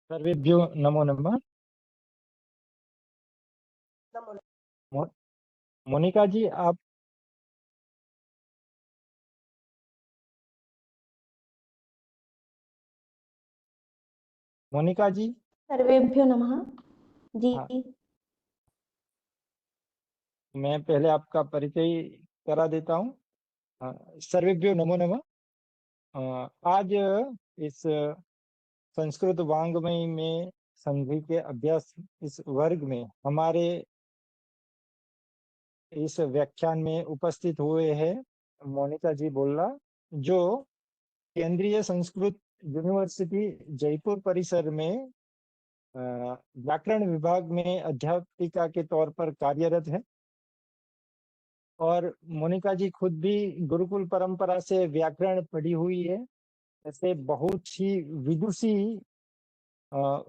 सर्वेभ्यो नमो नमः। मो- मोनिका जी, आप मोनिका जी। सर्वेभ्यो नमः। जी। हाँ, मैं पहले आपका परिचय करा देता हूँ। सर्वेभ्यो नमो नमः। आज इस संस्कृत वाङ्मय में संधि के अभ्यास इस वर्ग में हमारे इस व्याख्यान में उपस्थित हुए हैं मोनिका जी बोल्ला, जो केंद्रीय संस्कृत यूनिवर्सिटी जयपुर परिसर में व्याकरण विभाग में अध्यापिका के तौर पर कार्यरत है। और मोनिका जी खुद भी गुरुकुल परंपरा से व्याकरण पढ़ी हुई है। ऐसे बहुत ही विदुषी अ,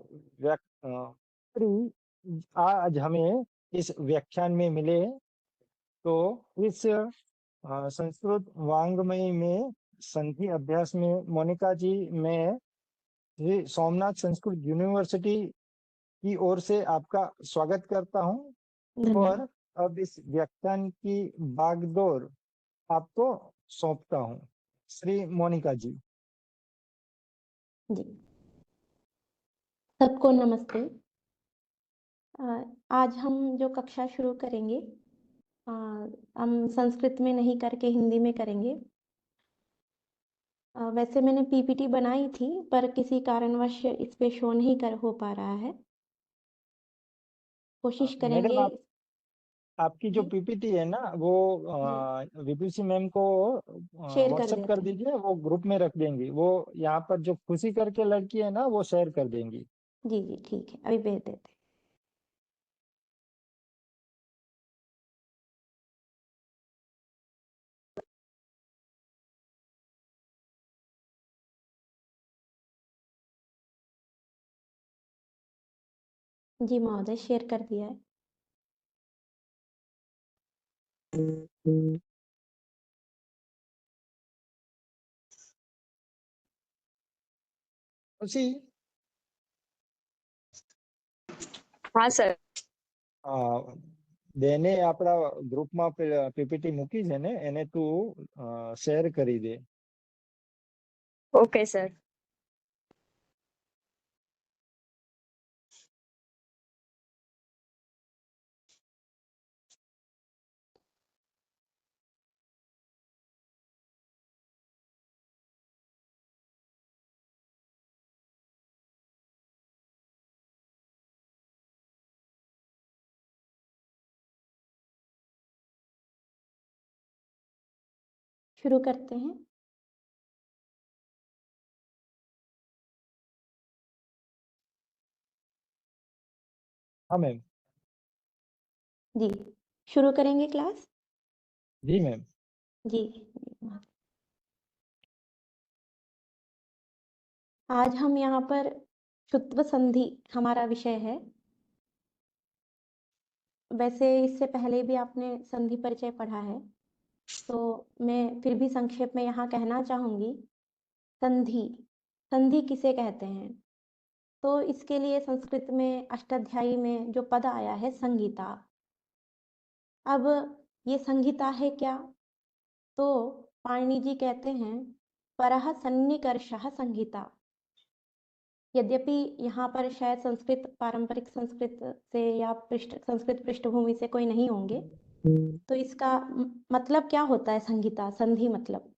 आज हमें इस व्याख्यान में मिले। तो इस संस्कृत वाङ्मय में संधि अभ्यास में मोनिका जी, मैं श्री सोमनाथ संस्कृत यूनिवर्सिटी की ओर से आपका स्वागत करता हूं और अब इस व्याख्यान की बागडोर आपको सौंपता हूं। श्री मोनिका जी। जी, सबको नमस्ते। आज हम जो कक्षा शुरू करेंगे हम संस्कृत में नहीं करके हिंदी में करेंगे। वैसे मैंने पीपीटी बनाई थी पर किसी कारणवश इस पे शो नहीं कर हो पा रहा है। कोशिश करेंगे। मैडम, आपकी जो जी, पीपीटी है ना, वो विदुषी मैम को शेयर कर व्हाट्सएप कर देते हैं। दीजिए, वो ग्रुप में रख देंगी। वो यहाँ पर जो खुशी करके लड़की है ना, वो शेयर कर देंगी। जी जी, ठीक है, अभी भेज देते हैं। जी महोदय, शेयर कर दिया है। खुशी, हाँ सर। બેને આપણા ગ્રુપમાં પીપીટી મૂકી છે ને, એને તું શેર કરી દે। Okay sir. शुरू करते हैं। हाँ मैम। जी, शुरू करेंगे क्लास। जी मैम। जी। आज हम यहाँ पर क्षुत्व संधि हमारा विषय है। वैसे इससे पहले भी आपने संधि परिचय पढ़ा है, तो मैं फिर भी संक्षेप में यहाँ कहना चाहूँगी। संधि, संधि किसे कहते हैं? तो इसके लिए संस्कृत में अष्टाध्यायी में जो पद आया है संहिता। अब ये संहिता है क्या? तो पाणिनि जी कहते हैं परः सन्निकर्षः संहिता। यद्यपि यहाँ पर शायद संस्कृत पारंपरिक संस्कृत से या संस्कृत पृष्ठभूमि से कोई नहीं होंगे, तो इसका मतलब क्या होता है? संहिता, संधि मतलब,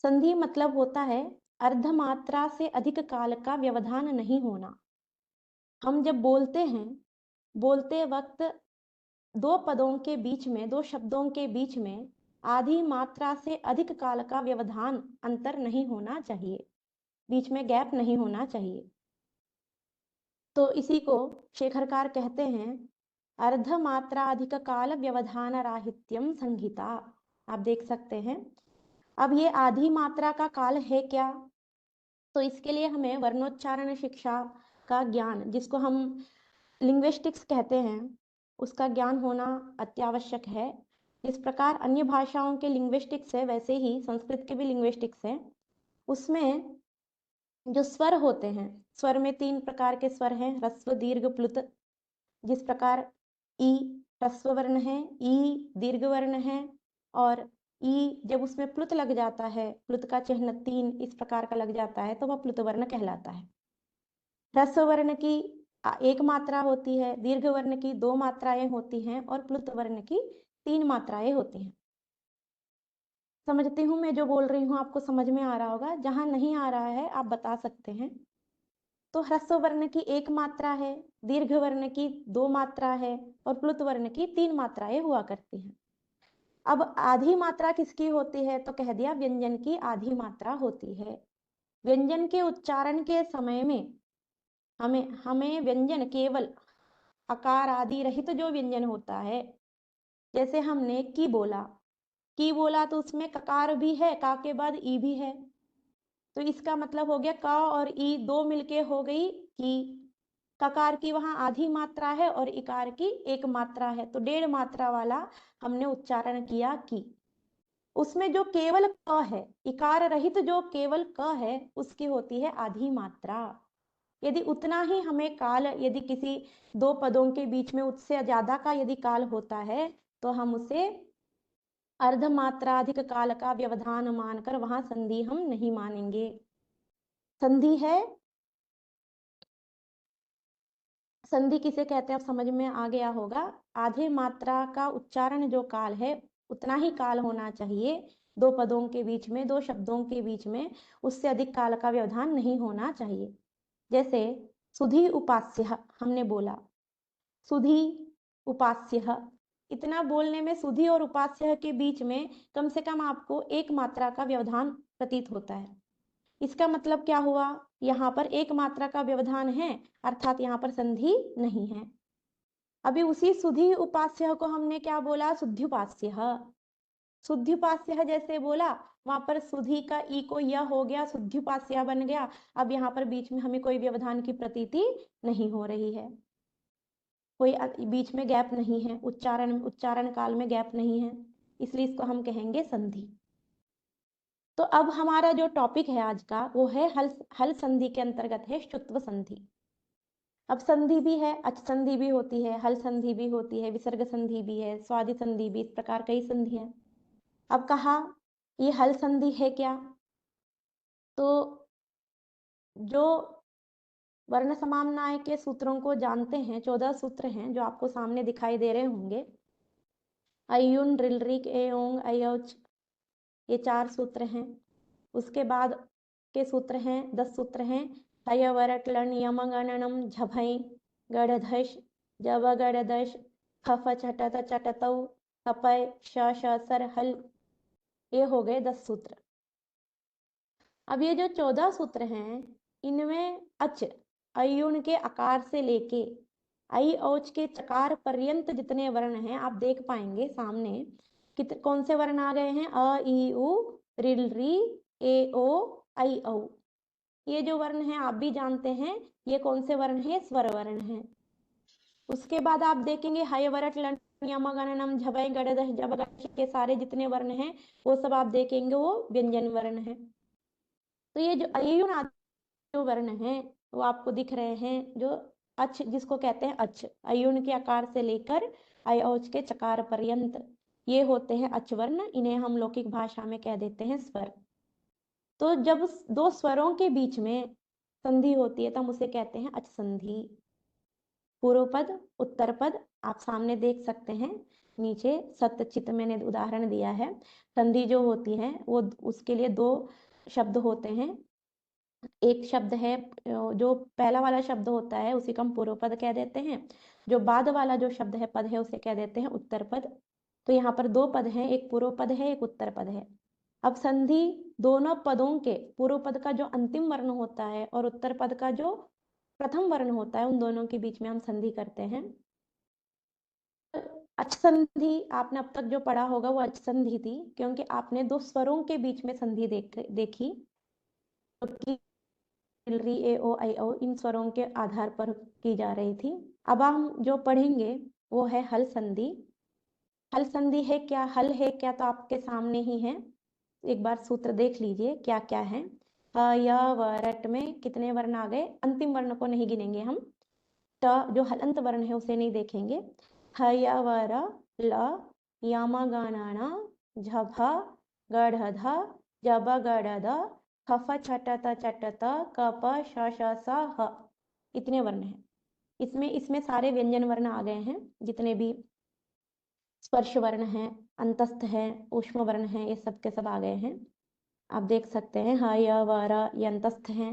संधि मतलब होता है अर्धमात्रा से अधिक काल का व्यवधान नहीं होना। हम जब बोलते हैं, बोलते वक्त दो पदों के बीच में, दो शब्दों के बीच में आधी मात्रा से अधिक काल का व्यवधान, अंतर नहीं होना चाहिए, बीच में गैप नहीं होना चाहिए। तो इसी को शेखरकार कहते हैं अर्धमात्राधिक काल व्यवधान राहित्यम संहिता। आप देख सकते हैं। अब ये आधी मात्रा का काल है क्या? तो इसके लिए हमें वर्णोच्चारण शिक्षा का ज्ञान, जिसको हम लिंग्विस्टिक्स कहते हैं, उसका ज्ञान होना अत्यावश्यक है। इस प्रकार अन्य भाषाओं के लिंग्विस्टिक्स है, वैसे ही संस्कृत के भी लिंग्विस्टिक्स है। उसमें जो स्वर होते हैं, स्वर में 3 प्रकार के स्वर हैं, ह्रस्व, दीर्घ, प्लुत। जिस प्रकार ई ह्रस्व वर्ण है, ई दीर्घ वर्ण है, और ई जब उसमें प्लुत लग जाता है, प्लुत का चिन्ह 3 इस प्रकार का लग जाता है, तो वह प्लुत वर्ण कहलाता है। ह्रस्व वर्ण की 1 मात्रा होती है, दीर्घ वर्ण की 2 मात्राएं होती हैं, और प्लुत वर्ण की 3 मात्राएं होती हैं। समझती हूँ मैं जो बोल रही हूँ आपको समझ में आ रहा होगा। जहां नहीं आ रहा है आप बता सकते हैं। तो ह्रस्व वर्ण की 1 मात्रा है, दीर्घ वर्ण की 2 मात्रा है, और प्लुत वर्ण की 3 मात्राएं हुआ करती हैं। अब आधी मात्रा किसकी होती है? तो कह दिया व्यंजन की आधी मात्रा होती है। व्यंजन के उच्चारण के समय में हमें व्यंजन केवल अकार आदि रहित जो व्यंजन होता है, जैसे हमने की बोला तो उसमें ककार भी है, का के बाद ई भी है, तो इसका मतलब हो गया का और ई 2 मिलके हो गई की। ककार की वहां आधी मात्रा है और इकार की 1 मात्रा है, तो 1.5 मात्रा वाला हमने उच्चारण किया की। उसमें जो केवल क है, इकार रहित जो केवल क है, उसकी होती है आधी मात्रा। यदि उतना ही हमें काल, यदि किसी 2 पदों के बीच में उससे ज्यादा का यदि काल होता है, तो हम उसे अर्धमात्राधिक काल का व्यवधान मानकर वहां संधि हम नहीं मानेंगे। संधि है, संधि किसे कहते हैं आप समझ में आ गया होगा। आधे मात्रा का उच्चारण जो काल है, उतना ही काल होना चाहिए 2 पदों के बीच में, 2 शब्दों के बीच में, उससे अधिक काल का व्यवधान नहीं होना चाहिए। जैसे सुधी उपास्य हमने बोला, सुधी उपास्य, इतना बोलने में सुधी और उपास्य के बीच में कम से कम आपको 1 मात्रा का व्यवधान प्रतीत होता है। इसका मतलब क्या हुआ? यहाँ पर 1 मात्रा का व्यवधान है, अर्थात यहाँ पर संधि नहीं है। अभी उसी सुधी उपास्य को हमने क्या बोला? शुद्ध्युपास्य। शुद्ध्युपास्य जैसे बोला, वहां पर सुधी का ई को य हो गया, शुद्ध्युपास्य बन गया। अब यहाँ पर बीच में हमें कोई व्यवधान की प्रतीति नहीं हो रही है, कोई बीच में गैप नहीं है, उच्चारण काल में गैप नहीं है, इसलिए इसको हम कहेंगे संधि। तो अब हमारा जो टॉपिक है आज का, वो है हल संधि के अंतर्गत है श्चुत्व संधि। अब संधि भी है, अच संधि भी होती है, हल संधि भी होती है, विसर्ग संधि भी है, स्वादि संधि भी, इस प्रकार कई संधि है। अब कहा ये हल संधि है क्या? तो जो वर्ण समाम्नाय के सूत्रों को जानते हैं, 14 सूत्र हैं जो आपको सामने दिखाई दे रहे होंगे। अयुन, रिलरिक, एओंग, अयोच, ये 4 सूत्र हैं। उसके बाद के सूत्र हैं, 10 सूत्र हैं। हय वरट लन यम गणनम झभई गढ़धश जब गढ़दश खफ चटत चटतौ कपय श सर हल, ये हो गए 10 सूत्र। अब ये जो 14 सूत्र हैं, इनमें अच अयुण के आकार से लेके आई औच के चकार पर्यंत जितने वर्ण हैं आप देख पाएंगे सामने। कौन से वर्ण आ गए हैं? अ, ई, उ, रिल, री, ए, ओ, आई, औ। ये जो वर्ण हैं आप भी जानते हैं, ये कौन से वर्ण हैं? स्वर वर्ण हैं। उसके बाद आप देखेंगे हय वरट लन यम गणनम झबय गड़दश जब के सारे जितने वर्ण हैं वो सब आप देखेंगे वो व्यंजन वर्ण है। तो ये जो अयुण आदि जो वर्ण हैं वो आपको दिख रहे हैं, जो अच जिसको कहते हैं अच, अयुण के आकार से लेकर अयोच के चकार पर्यंत, ये होते हैं अच वर्ण। इन्हें हम लौकिक भाषा में कह देते हैं स्वर। तो जब 2 स्वरों के बीच में संधि होती है तब उसे कहते हैं अच संधि। पूर्व पद, उत्तर पद आप सामने देख सकते हैं, नीचे सत्यचित मैंने उदाहरण दिया है। संधि जो होती है वो उसके लिए 2 शब्द होते हैं। एक शब्द है, जो पहला वाला शब्द होता है उसी को हम पूर्व पद कह देते हैं। जो बाद वाला जो शब्द है, पद है, उसे कह देते हैं उत्तर पद। तो यहाँ पर 2 पद हैं, एक पूर्व पद है, एक उत्तर पद है। अब संधि दोनों पदों के, पूर्व पद का जो अंतिम वर्ण होता है और उत्तर पद का जो प्रथम वर्ण होता है, उन दोनों के बीच में हम संधि करते हैं। अच संधि आपने अब तक जो पढ़ा होगा वो अच संधि थी, क्योंकि आपने 2 स्वरों के बीच में संधि देखी, री, ए, ओ, आई, ओ, इन स्वरों के आधार पर की जा रही थी। अब हम जो पढ़ेंगे वो है हल संधि। हल संधि है क्या, हल है क्या, तो आपके सामने ही है। एक बार सूत्र देख लीजिए क्या क्या है। ह य व रट में कितने वर्ण आ गए? अंतिम वर्ण को नहीं गिनेंगे हम, ट जो हलंत वर्ण है उसे नहीं देखेंगे। ह य व र ल याम गाना झ भ गढ़ ध जब गढ़ द खफ छटत चटत कप श श स ह। इतने वर्ण हैं। इसमें सारे व्यंजन वर्ण आ गए हैं, जितने भी स्पर्श वर्ण हैं, अंतस्थ हैं, ऊष्म वर्ण हैं, ये सब के सब आ गए हैं। आप देख सकते हैं ह य व र ये अंतस्थ हैं।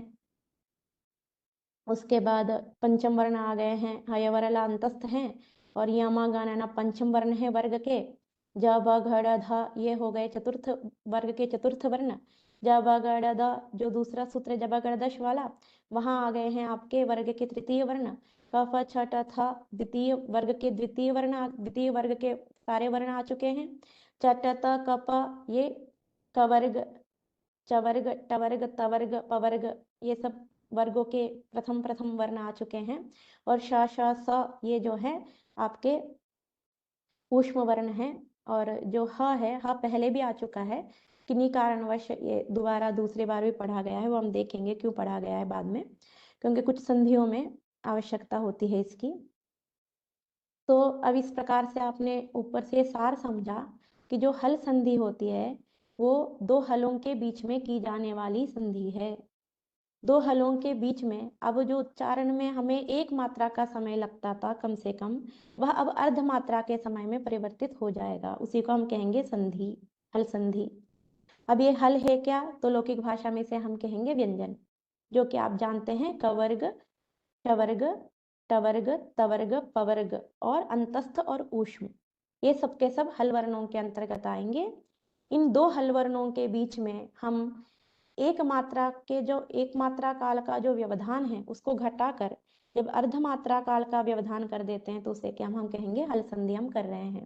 उसके बाद पंचम वर्ण आ गए हैं, ह य व र ल अंतस्थ हैं और यम ग न पंचम वर्ण है वर्ग के। ज ब घ ड़ ध ये हो गए चतुर्थ वर्ग के चतुर्थ वर्ण। ज ब ग ड़ द जो दूसरा सूत्र जब ग दश वाला, वहां आ गए हैं आपके वर्ग के तृतीय वर्ण। क फ छ ट थ द्वितीय वर्ग के द्वितीय वर्ण, द्वितीय वर्ग के सारे वर्ण आ चुके हैं। च ट त क प ये कवर्ग चवर्ग टवर्ग तवर्ग पवर्ग ये सब वर्गों के प्रथम वर्ण आ चुके हैं। और श श स ये जो है आपके ऊष्म वर्ण है। और जो ह है, ह पहले भी आ चुका है, किन्हीं कारणवश ये दोबारा दूसरी बार भी पढ़ा गया है, वो हम देखेंगे क्यों पढ़ा गया है बाद में, क्योंकि कुछ संधियों में आवश्यकता होती है इसकी। तो अब इस प्रकार से आपने ऊपर से सार समझा कि जो हल संधि होती है वो दो हलों के बीच में की जाने वाली संधि है। दो हलों के बीच में अब जो उच्चारण में हमें एक मात्रा का समय लगता था कम से कम, वह अब अर्ध मात्रा के समय में परिवर्तित हो जाएगा। उसी को हम कहेंगे संधि, हल संधि। अब ये हल है क्या? तो लौकिक भाषा में से हम कहेंगे व्यंजन, जो कि आप जानते हैं कवर्ग, चवर्ग, टवर्ग, तवर्ग, पवर्ग और अंतस्थ और ऊष्म, ये सब के सब हल वर्णों के अंतर्गत आएंगे। इन दो हल वर्णों के बीच में हम एक मात्रा के जो एक मात्रा काल का जो व्यवधान है उसको घटाकर जब अर्ध मात्रा काल का व्यवधान कर देते हैं तो उसे क्या हम कहेंगे? हल संधि हम कर रहे हैं।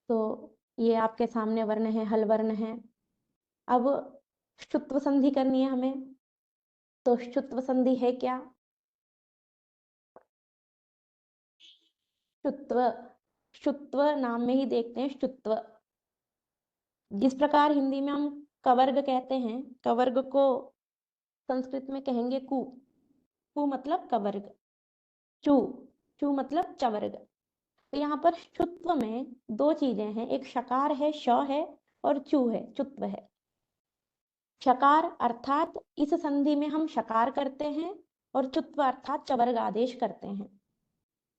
तो ये आपके सामने वर्ण है, हल वर्ण है। अब शुत्व संधि करनी है हमें, तो शुत्व संधि है क्या? शुत्व, शुत्व नाम में ही देखते हैं शुत्व। जिस प्रकार हिंदी में हम कवर्ग कहते हैं, कवर्ग को संस्कृत में कहेंगे कु, कु मतलब कवर्ग, चू, चू मतलब चवर्ग। तो यहाँ पर शुत्व में दो चीजें हैं, एक शकार है, श है, और चू है, चुत्व है। शकार अर्थात इस संधि में हम शकार करते हैं और चुत्व अर्थात चवर्ग आदेश करते हैं।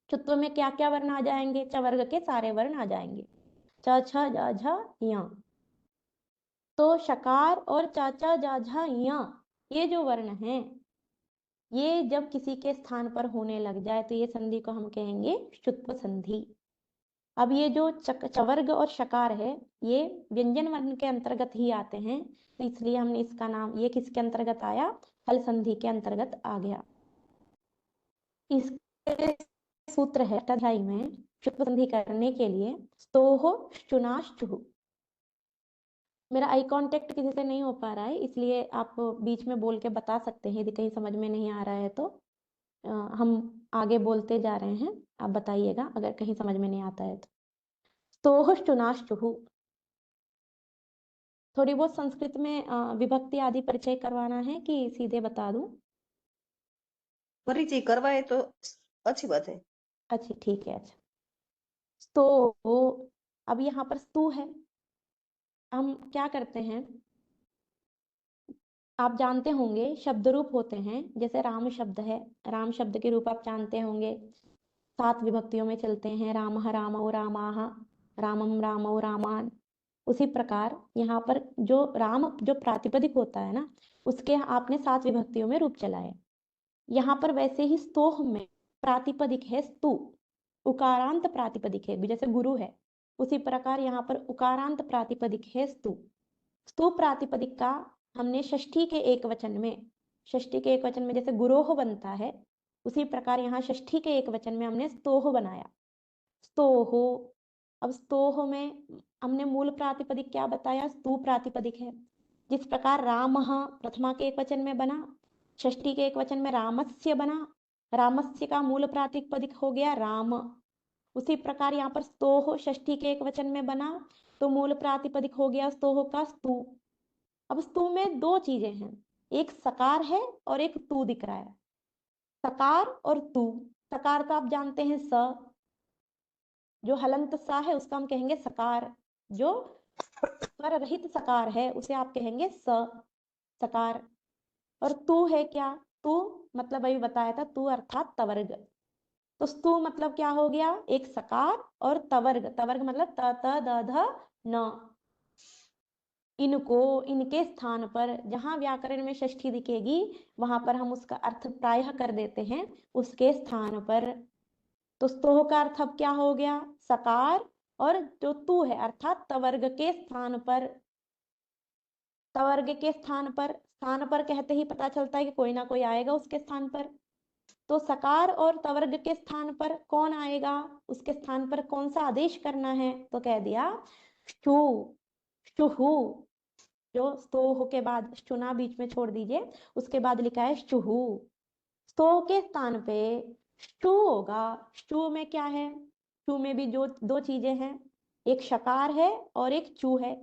चुत्व में क्या क्या वर्ण आ जाएंगे? चवर्ग के सारे वर्ण आ जाएंगे, च छ ज झ य। तो शकार और च छ ज झ य ये जो वर्ण हैं, ये जब किसी के स्थान पर होने लग जाए तो ये संधि को हम कहेंगे शुत्व संधि। अब ये जो चवर्ग और शकार है ये व्यंजन वर्ण के अंतर्गत ही आते हैं, तो इसलिए हमने इसका नाम, ये किसके अंतर्गत आया? हल संधि के अंतर्गत आ गया। इसके सूत्र है अष्टाध्यायी में शुत्व संधि करने के लिए स्तोह शुनाश्चुः। मेरा आई कांटेक्ट किसी से नहीं हो पा रहा है, इसलिए आप बीच में बोल के बता सकते हैं यदि कहीं समझ में नहीं आ रहा है तो। हम आगे बोलते जा रहे हैं, आप बताइएगा अगर कहीं समझ में नहीं आता है तो। स्तोह शुनाश्चुः, थोड़ी बहुत संस्कृत में विभक्ति आदि परिचय करवाना है कि सीधे बता दूं? परिचय करवाए तो अच्छी बात है। अच्छा ठीक है। अच्छा तो अब यहाँ पर स्तु है, हम क्या करते हैं, आप जानते होंगे शब्द रूप होते हैं, जैसे राम शब्द है, राम शब्द के रूप आप जानते होंगे 7 विभक्तियों में चलते हैं, रामः रामौ रामाः, रामम रामौ रामान। उसी प्रकार यहाँ पर जो राम जो प्रातिपदिक होता है ना, उसके आपने 7 विभक्तियों में रूप चलाए। यहाँ पर वैसे ही स्तोह में प्रातिपदिक है स्तु, उकारांत प्रातिपदिक है, जैसे गुरु है उसी प्रकार यहाँ पर उकारांत प्रातिपदिक है स्तु। स्तु प्रातिपदिक का हमने षष्ठी के एक वचन में, षष्ठी के एक वचन में जैसे गुरोह बनता है, उसी प्रकार यहाँ षष्ठी के एक वचन में हमने स्तोह बनाया, स्तोह। अब स्तोह में हमने मूल प्रातिपदिक क्या बताया? स्तु प्रातिपदिक है। जिस प्रकार रामः प्रथमा के एक वचन में बना, षष्ठी के एक वचन में रामस्य बना, रामस्य का मूल प्रातिपदिक हो गया राम। उसी प्रकार यहाँ पर स्तोह षष्ठी के एक वचन में बना तो मूल प्रातिपदिक हो गया स्तोह का स्तु। अब स्तु में दो चीजें हैं, एक सकार है और एक तू दिख रहा है। सकार और तू, सकार तो आप जानते हैं स, जो हलंत सा है उसका हम कहेंगे सकार, जो स्वर रहित सकार है उसे आप कहेंगे स, सकार। और तू है क्या, तू मतलब अभी बताया था, तू अर्थात तवर्ग। तो स्तु मतलब क्या हो गया, एक सकार और तवर्ग, तवर्ग मतलब त त द ध न, इनको, इनके स्थान पर, जहां व्याकरण में षष्ठी दिखेगी वहां पर हम उसका अर्थ प्रायः कर देते हैं उसके स्थान पर। तो स्तोह का अर्थ अब क्या हो गया, सकार, और जो तू है अर्थात तवर्ग के स्थान पर। तवर्ग के स्थान पर कहते ही पता चलता है कि कोई ना कोई आएगा उसके स्थान पर। तो सकार और तवर्ग के स्थान पर कौन आएगा, उसके स्थान पर कौन सा आदेश करना है, तो कह दिया शु, शुहु। जो स्तोह के बाद चुना बीच में छोड़ दीजिए, उसके बाद लिखा है शुहु। स्तो के स्थान पे शु होगा। शु में क्या है, शु में भी जो दो चीजें हैं, एक शकार है और एक चू है।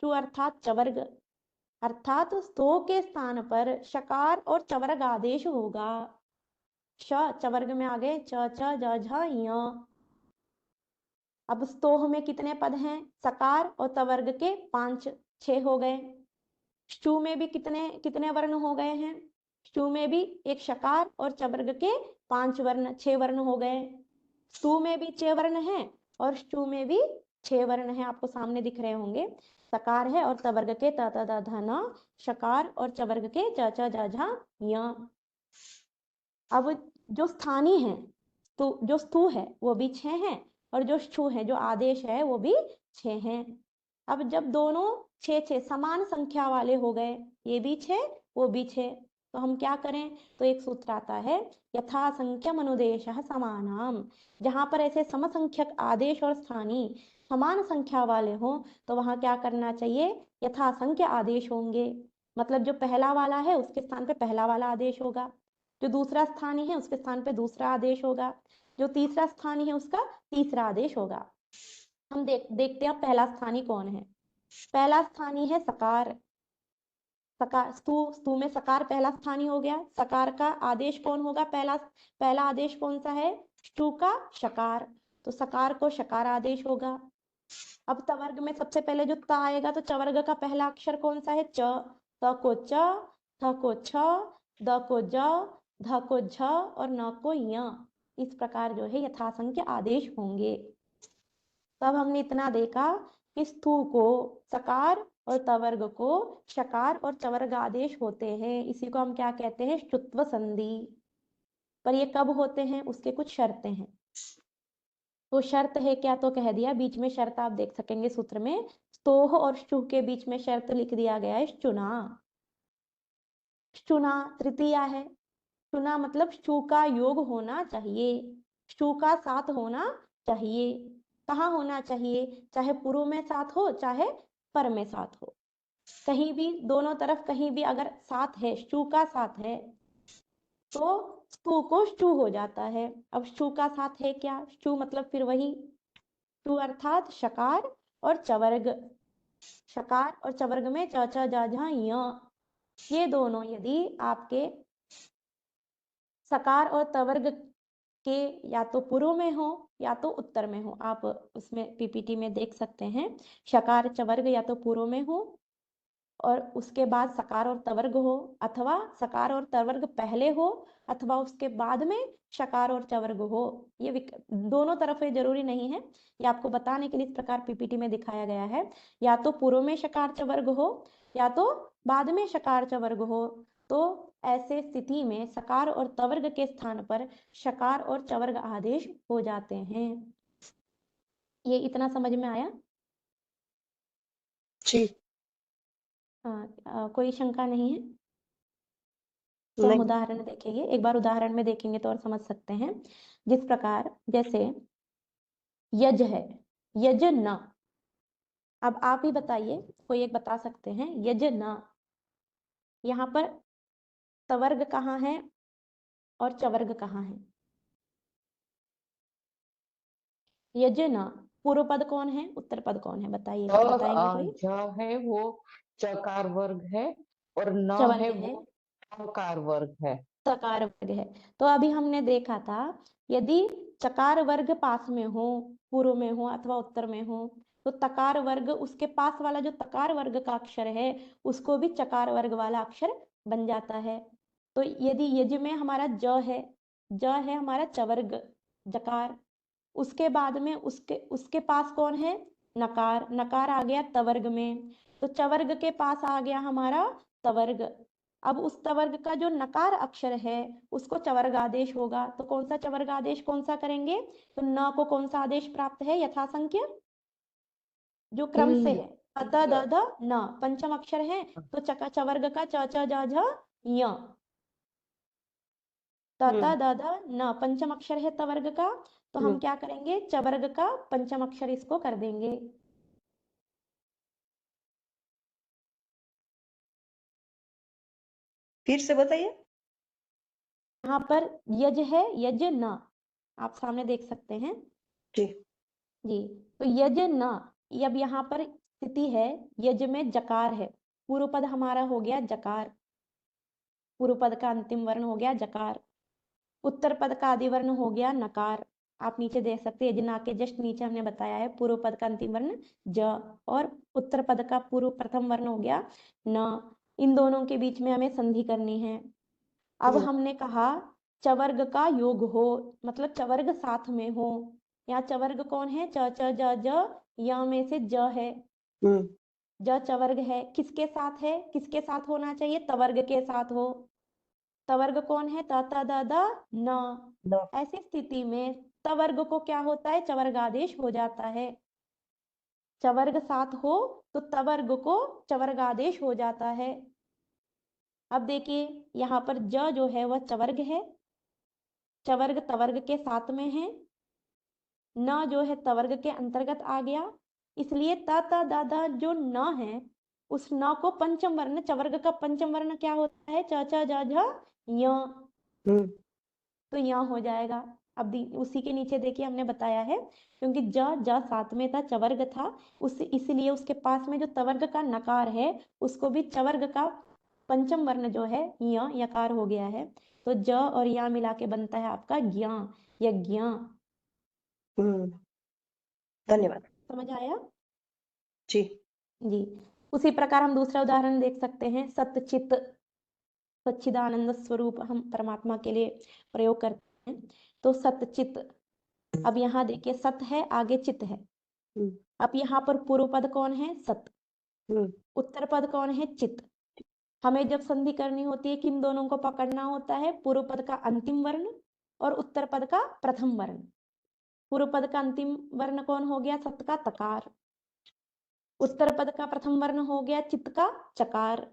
चू अर्थात चवर्ग, अर्थात स्तो के स्थान पर शकार और चवर्ग आदेश होगा। श चवर्ग में आ गए च छ ज झ य। अब स्तोह में कितने पद हैं, सकार और तवर्ग के 5, 6 हो गए। शु में भी कितने कितने वर्ण हो गए हैं, शु में भी एक शकार और चवर्ग के 5 वर्ण, 6 वर्ण हो गए। स्तु में भी 6 वर्ण हैं और शु में भी 6 वर्ण हैं, आपको सामने दिख रहे होंगे। सकार है और तवर्ग के त त द ध न, शकार और चवर्ग के च छ ज झ य। अब जो स्थानी है, तो जो स्तु है वो भी 6 है और जो छु है जो आदेश है वो भी 6 हैं। अब जब दोनों 6 समान संख्या वाले हो गए, ये भी 6 वो भी 6, तो हम क्या करें, तो एक सूत्र आता है यथा संख्यम अनुदेशः समानाम। जहां पर ऐसे समसंख्यक आदेश और स्थानी समान संख्या वाले हो तो वहां क्या करना चाहिए, यथा संख्य आदेश होंगे। मतलब जो पहला वाला है उसके स्थान पे पहला वाला आदेश होगा, जो दूसरा स्थानी है उसके स्थान पे दूसरा आदेश होगा, जो तीसरा स्थानी है उसका तीसरा आदेश होगा। हम देखते हैं पहला स्थानी कौन है। पहला स्थानी है सकार। सकार स्तु में सकार पहला स्थानी हो गया। सकार का आदेश कौन होगा, पहला आदेश कौन सा है, स्तु का शकार, तो सकार को शकार आदेश होगा। अब तवर्ग में सबसे पहले जो त आएगा तो चवर्ग का पहला अक्षर कौन सा है, च, त को च, थ को छ, द को ज, ध को झ और न को य। इस प्रकार जो है यथासंख्य आदेश होंगे। तब हमने इतना देखा कि स्तु को सकार और तवर्ग को शकार और चवर्ग आदेश होते हैं, इसी को हम क्या कहते हैं, शुत्व संधि। पर ये कब होते हैं, उसके कुछ शर्तें हैं। तो शर्त है क्या, तो कह दिया बीच में शर्त आप देख सकेंगे सूत्र में, स्तोह और शु के बीच में शर्त लिख दिया गया है चुना। चुना तृतीया है, चुना मतलब शु का योग होना चाहिए, शु का साथ होना चाहिए। कहाँ होना चाहिए, चाहे पूर्व में साथ हो चाहे पर में साथ हो, कहीं भी दोनों तरफ कहीं भी अगर साथ है, शु का साथ है तो स्तु को शु हो जाता है। अब शु का साथ है क्या, शु मतलब फिर वही शु अर्थात शकार और चवर्ग, शकार और चवर्ग में च छ ज झ य, ये दोनों यदि आपके सकार और तवर्ग के या तो पूर्व में हो या तो उत्तर में हो, आप उसमें पीपीटी में देख सकते हैं, शकार चवर्ग या तो पूर्व में हो और उसके बाद सकार और तवर्ग हो, अथवा सकार और तवर्ग पहले हो अथवा उसके बाद में शकार और चवर्ग हो। ये दोनों तरफ है, जरूरी नहीं है, ये आपको बताने के लिए इस प्रकार पीपीटी में दिखाया गया है। या तो पूर्व में शकार चवर्ग हो या तो बाद में शकार चवर्ग हो, तो ऐसे स्थिति में सकार और तवर्ग के स्थान पर शकार और चवर्ग आदेश हो जाते हैं। ये इतना समझ में आया? जी कोई शंका नहीं है? तो हम नहीं। उदाहरण देखेंगे, एक बार उदाहरण में देखेंगे तो और समझ सकते हैं। जिस प्रकार जैसे यज है, यज न, अब आप ही बताइए, कोई एक बता सकते हैं, यज न, यहाँ पर तवर्ग कहाँ है और चवर्ग कहाँ है? यज न पूर्व पद कौन है, उत्तर पद कौन है, बताइए बताएंगे कोई? है वो चकार वर्ग है और न चवर्ग है है, वो अकार वर्ग है। तकार वर्ग है। तो अभी हमने देखा था यदि चकार वर्ग पास में हो, पूर्व में हो अथवा उत्तर में हो, तो तकार वर्ग उसके पास वाला जो तकार वर्ग का अक्षर है उसको भी चकार वर्ग वाला अक्षर बन जाता है। तो यदि यज में हमारा ज है हमारा चवर्ग जकार, उसके बाद में उसके उसके पास कौन है, नकार, नकार आ गया तवर्ग में, तो चवर्ग के पास आ गया हमारा तवर्ग। अब उस तवर्ग का जो नकार अक्षर है उसको चवर्ग आदेश होगा, तो कौन सा चवर्ग आदेश कौन सा करेंगे, तो न को कौन सा आदेश प्राप्त है यथासंख्य, जो क्रम से है, अत द ध न पंचम अक्षर है, तो चका चवर्ग का च च ज झ य, त त द ध न पंचम अक्षर है तवर्ग का, तो हम क्या करेंगे चवर्ग का पंचम अक्षर इसको कर देंगे। फिर से बताइए। यहाँ पर यज है, यज न, आप सामने देख सकते हैं जी। जी। तो यज न, अब यहाँ पर स्थिति है यज में जकार है, पूर्व पद हमारा हो गया जकार, पूर्व पद का अंतिम वर्ण हो गया जकार, उत्तर पद का आदि वर्ण हो गया नकार। आप नीचे देख सकते हैं यजना के जस्ट नीचे हमने बताया है पूर्व पद का अंतिम वर्ण ज और उत्तर पद का पूर्व प्रथम वर्ण हो गया न। इन दोनों के बीच में हमें संधि करनी है। अब हमने कहा चवर्ग का योग हो, मतलब चवर्ग साथ में हो। यहाँ चवर्ग कौन है, च च ज ज, य में से ज है, ज चवर्ग है, किसके साथ है, किसके साथ होना चाहिए, तवर्ग के साथ हो। तवर्ग कौन है, त त द द न। ऐसी स्थिति में तवर्ग को क्या होता है, चवर्ग आदेश हो जाता है। चवर्ग साथ हो तो तवर्ग को चवर्ग आदेश हो जाता है। अब देखिए यहाँ पर ज जो है वह चवर्ग है, चवर्ग तवर्ग के साथ में है, न जो है तवर्ग के अंतर्गत आ गया, इसलिए त त द द जो न है उस न को पंचम वर्ण, चवर्ग का पंचम वर्ण क्या होता है, च च ज झ य, तो य हो जाएगा। अब उसी के नीचे देखिए हमने बताया है क्योंकि ज साथ में था, चवर्ग था, उस इसलिए उसके पास में जो तवर्ग का नकार है उसको भी चवर्ग का पंचम वर्ण जो है य यकार हो गया है, तो ज और या मिला के बनता है आपका ज्ञ, यज्ञ। धन्यवाद। समझ आया जी। जी। उसी प्रकार हम दूसरा उदाहरण देख सकते हैं, सतचित, सच्चिदानंद स्वरूप हम परमात्मा के लिए प्रयोग करते हैं, तो सतचित। अब यहाँ देखिए सत है आगे चित है, अब यहाँ पर पूर्व पद कौन है, सत, उत्तर पद कौन है, चित। हमें जब संधि करनी होती है किन दोनों को पकड़ना होता है, पूर्व पद का अंतिम वर्ण और उत्तर पद का प्रथम वर्ण। पूर्व पद का अंतिम वर्ण कौन हो गया, सत का तकार, उत्तर पद का प्रथम वर्ण हो गया चित्त का चकार।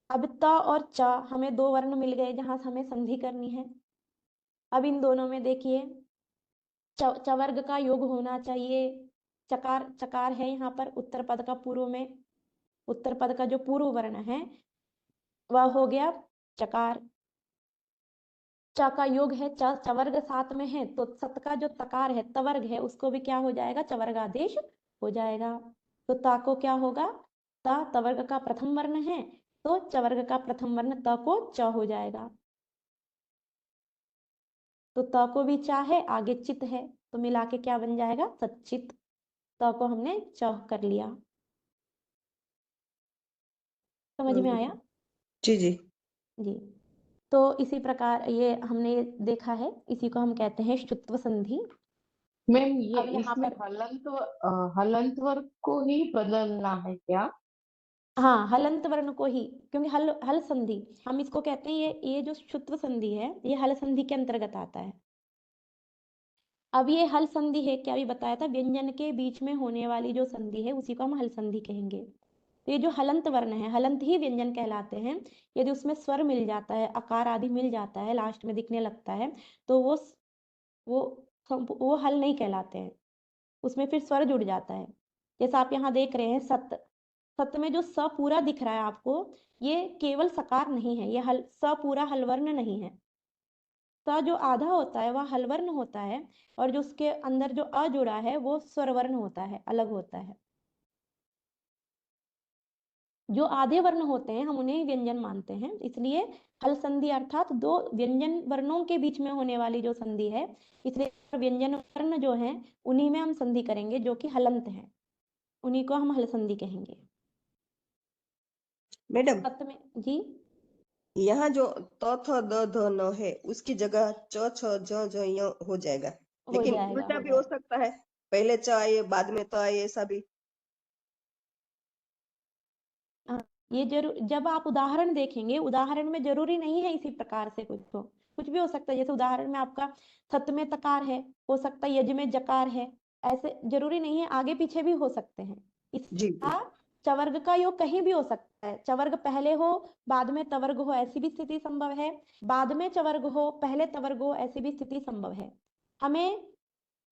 अब त और च हमें दो वर्ण मिल गए जहां हमें संधि करनी है। अब इन दोनों में देखिए चवर्ग का योग होना चाहिए, चकार, चकार है यहाँ पर उत्तर पद का पूर्व में, उत्तर पद का जो पूर्व वर्ण है वह हो गया चकार। च का योग है, च चवर्ग साथ में है, तो सत का जो तकार है तवर्ग है उसको भी क्या हो जाएगा, चवर्ग आदेश हो जाएगा। तो ता को क्या होगा, ता तवर्ग का प्रथम वर्ण है, तो चवर्ग का प्रथम वर्ण त को च हो जाएगा। तो त को भी चा है, आगे चित है, तो मिला के क्या बन जाएगा, सच्चित। त को हमने च कर लिया। समझ में आया जी जी। जी। तो इसी प्रकार ये हमने देखा है, इसी को हम कहते हैं शुत्व संधि। मैम ये अब यहाँ इसमें पर हलंत वर्ग को ही बदलना है क्या? हाँ, हलंत वर्ण को ही, क्योंकि हल हल संधि हम इसको कहते हैं, ये जो शुत्व संधि है ये हल संधि के अंतर्गत आता है। अब ये हल संधि है, क्या भी बताया था, व्यंजन के बीच में होने वाली जो संधि है उसी को हम हल संधि कहेंगे। तो ये जो हलंत वर्ण है, हलंत ही व्यंजन कहलाते हैं। यदि उसमें स्वर मिल जाता है, आकार आदि मिल जाता है, लास्ट में दिखने लगता है, तो वो हल नहीं कहलाते हैं, उसमें फिर स्वर जुड़ जाता है। जैसा आप यहाँ देख रहे हैं सत, सत में जो स पूरा दिख रहा है आपको, ये केवल सकार नहीं है, ये हल स पूरा हलवर्ण नहीं है। स जो आधा होता है वह हलवर्ण होता है, और जो उसके अंदर जो अ जुड़ा है वो स्वरवर्ण होता है, अलग होता है। जो आधे वर्ण होते हैं हम उन्हें ही व्यंजन मानते हैं, इसलिए हल संधि अर्थात दो व्यंजन वर्णों के बीच में होने वाली जो संधि है, इसलिए व्यंजन वर्ण जो है उन्हीं में हम संधि करेंगे जो कि हलंत है, उन्हीं को हम हल संधि कहेंगे। मैडम सत में जी यहाँ जो त थ द ध न है उसकी जगह च छ ज ज य हो जाएगा, हो लेकिन जाएगा उल्टा हो भी हो जाएगा सकता है, पहले च आए बाद में त आए, ऐसा भी। हाँ, ये जरूर जब आप उदाहरण देखेंगे, उदाहरण में जरूरी नहीं है इसी प्रकार से कुछ भी हो सकता है। जैसे उदाहरण में आपका सत में तकार है, हो सकता है यज में जकार है, ऐसे जरूरी नहीं है, आगे पीछे भी हो सकते हैं। जी इसका चवर्ग का योग कहीं भी हो सकता है, चवर्ग पहले हो बाद में तवर्ग हो ऐसी भी स्थिति संभव है, बाद में चवर्ग हो पहले तवर्ग हो ऐसी भी स्थिति संभव है। हमें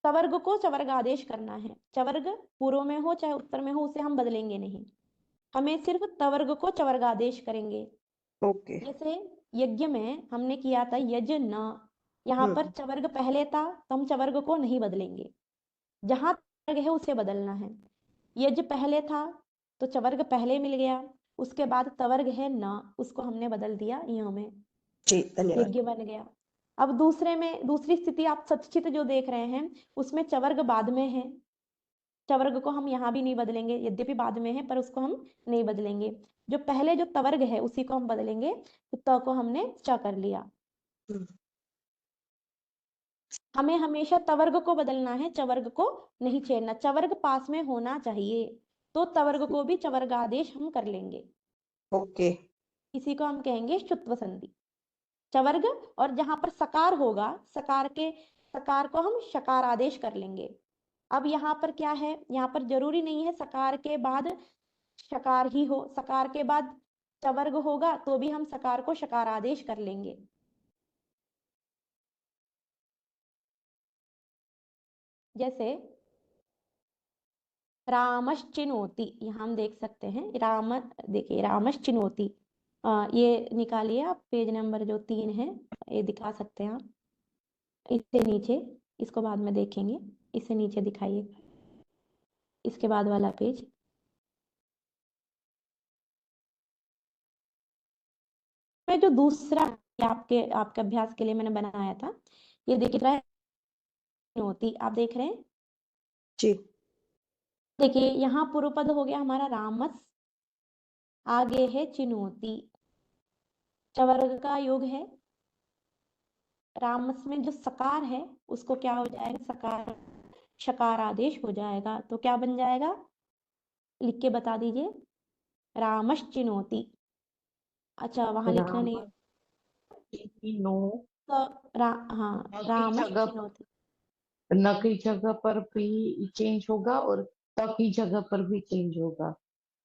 तवर्ग को चवर्ग आदेश करना है, चवर्ग पूर्व में हो चाहे उत्तर में हो उसे हम बदलेंगे नहीं, हमें सिर्फ तवर्ग को चवर्ग आदेश करेंगे। ओके। जैसे यज्ञ में हमने किया था यज्ञ, यहाँ पर चवर्ग पहले था तो हम चवर्ग को नहीं बदलेंगे, जहां तवर्ग है उसे बदलना है। यज्ञ पहले था तो चवर्ग पहले मिल गया, उसके बाद तवर्ग है न, उसको हमने बदल दिया य में, जी धन्यवाद। यज्ञ बन गया। अब दूसरे में दूसरी स्थिति आप सतचित जो देख रहे हैं उसमें चवर्ग बाद में है, चवर्ग को हम यहाँ भी नहीं बदलेंगे, यद्यपि बाद में है पर उसको हम नहीं बदलेंगे, जो पहले जो तवर्ग है उसी को हम बदलेंगे, तो त को हमने च कर लिया। हमें हमेशा तवर्ग को बदलना है, चवर्ग को नहीं छेड़ना, चवर्ग पास में होना चाहिए, तो तवर्ग को भी चवर्ग आदेश हम कर लेंगे, ओके। इसी को हम कहेंगे शुत्व संधि। चवर्ग और जहां पर सकार होगा, सकार को हम शकार आदेश कर लेंगे। अब यहाँ पर क्या है, यहाँ पर जरूरी नहीं है सकार के बाद शकार ही हो, सकार के बाद चवर्ग होगा तो भी हम सकार को शकार आदेश कर लेंगे। जैसे रामश्चिनोति, यहाँ हम देख सकते हैं राम, देखिए रामश्चिनोति, ये निकालिए आप पेज नंबर जो 3 है, ये दिखा सकते हैं आप, इससे नीचे, इसको बाद में देखेंगे, इससे नीचे दिखाइए, इसके बाद वाला पेज। मैं जो दूसरा आपके आपके अभ्यास के लिए मैंने बनाया था, ये देखिए रहा है चिनोती, आप देख रहे हैं, जी देखिए यहाँ पूर्व पद हो गया हमारा रामस, आगे है चिनोती, चवर्ग का योग है, रामस में जो सकार है उसको क्या हो जाएगा, सकार शकार आदेश हो जाएगा, तो क्या बन जाएगा, लिख के बता दीजिए, रामश चिनोती। अच्छा वहां लिखना नहीं है, नो, तो हाँ न की रामश जगह चिनोती, न की जगह पर भी चेंज होगा और त की जगह पर भी चेंज होगा।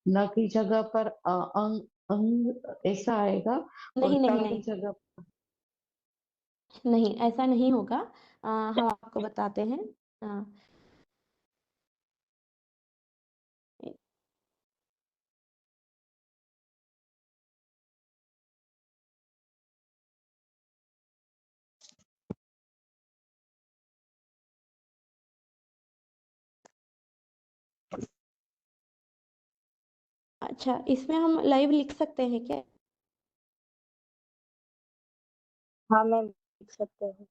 न की जगह पर अंग अंग ऐसा आएगा और नहीं त नहीं की नहीं जगह नहीं, ऐसा नहीं होगा, हम आपको बताते हैं। आ, अच्छा इसमें हम लाइव लिख सकते हैं क्या? हाँ मैम, लिख सकते हैं।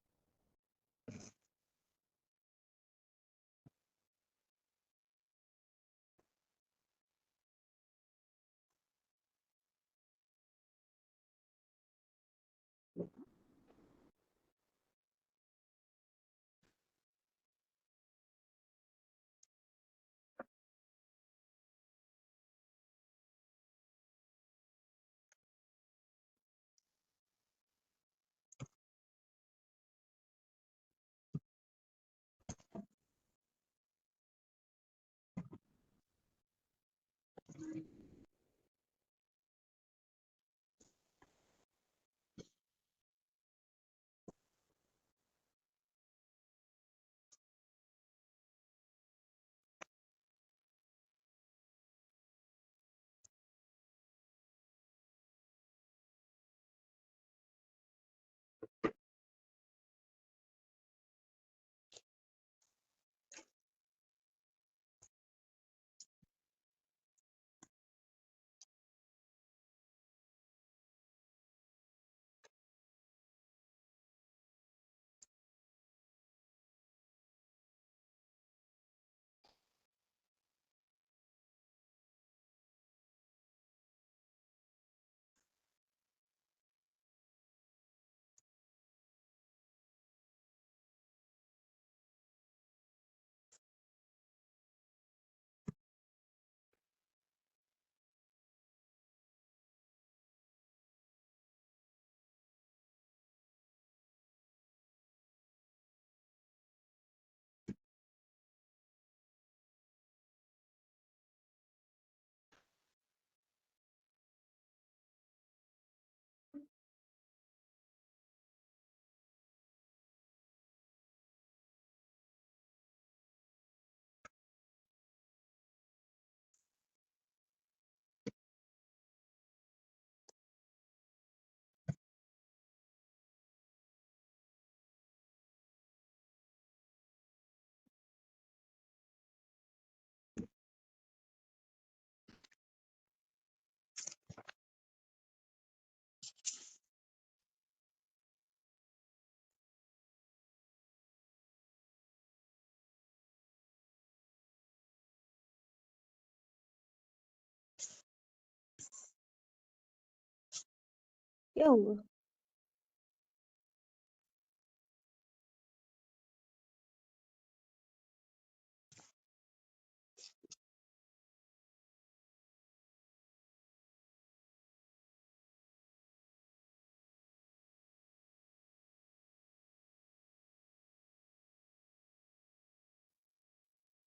क्या हुआ?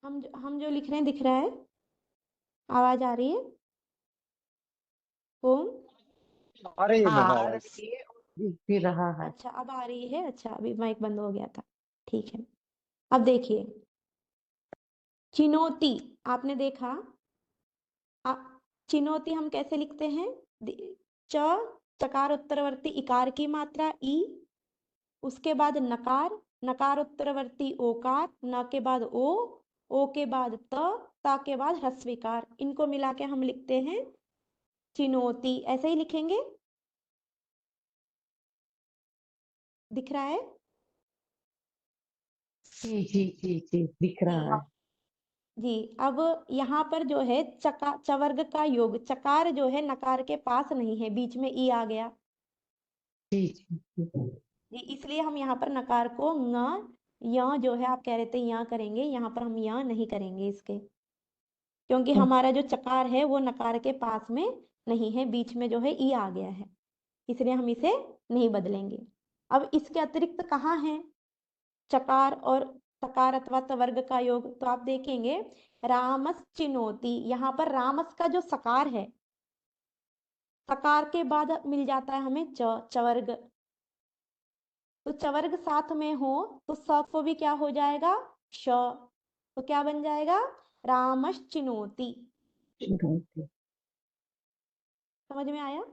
हम जो लिख रहे हैं दिख रहा है? आवाज आ रही है? ओम? आ रही है हाँ मैम आ आवाज। रही है और दिख भी रहा है। अच्छा, अब आ रही है। अच्छा, अभी माइक बंद हो गया था। ठीक है, अब देखिए, चिनोती आपने देखा। चिनोती हम कैसे लिखते हैं? च, चकार उत्तरवर्ती इकार की मात्रा ई, उसके बाद नकार, नकार उत्तरवर्ती ओकार, न के बाद ओ के बाद ता के बाद ह्रस्वीकार। इनको मिला के हम लिखते हैं चिनोती। ऐसे ही लिखेंगे, दिख रहा है? जी जी जी जी दिख रहा है। जी, अब यहाँ पर जो है चवर्ग का योग, चकार जो है नकार के पास नहीं है, बीच में ई आ गया। जी जी जी। जी, इसलिए हम यहाँ पर नकार को य जो है, आप कह रहे थे या करेंगे, यहाँ पर हम या नहीं करेंगे इसके, क्योंकि हमारा जो चकार है वो नकार के पास में नहीं है, बीच में जो है ई आ गया है, इसलिए हम इसे नहीं बदलेंगे। अब इसके अतिरिक्त कहाँ है चकार और सकार अथवा तवर्ग का योग? तो आप देखेंगे रामस चिनोती, यहाँ पर रामस का जो सकार है, सकार के बाद मिल जाता है हमें चवर्ग। तो चवर्ग साथ में हो तो स को भी क्या हो जाएगा? श। तो क्या बन जाएगा? रामस चिनोती। चिनोती। समझ में आया?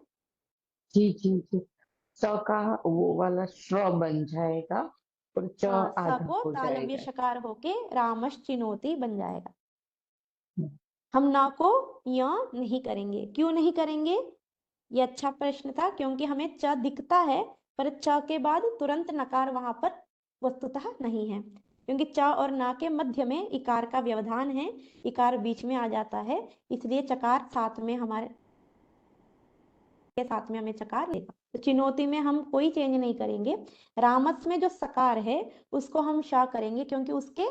जी जी जी। स का वो वाला श्र बन जाएगा और च हाँ, स आधा को हो तालव्य जाएगा। शकार होके रामस चिनोती बन जाएगा। हम्म, हम ना को य नहीं करेंगे। क्यों नहीं करेंगे? ये अच्छा प्रश्न था, क्योंकि हमें च दिखता है पर च के बाद तुरंत नकार वहां पर वस्तुतः नहीं है, क्योंकि च और ना के मध्य में इकार का व्यवधान है, इकार बीच में आ जाता है, इसलिए चकार साथ में हमारे के साथ में हमें चकार लेगा। तो चिनौती में हम कोई चेंज नहीं करेंगे। रामस में जो सकार है उसको हम शा करेंगे, क्योंकि उसके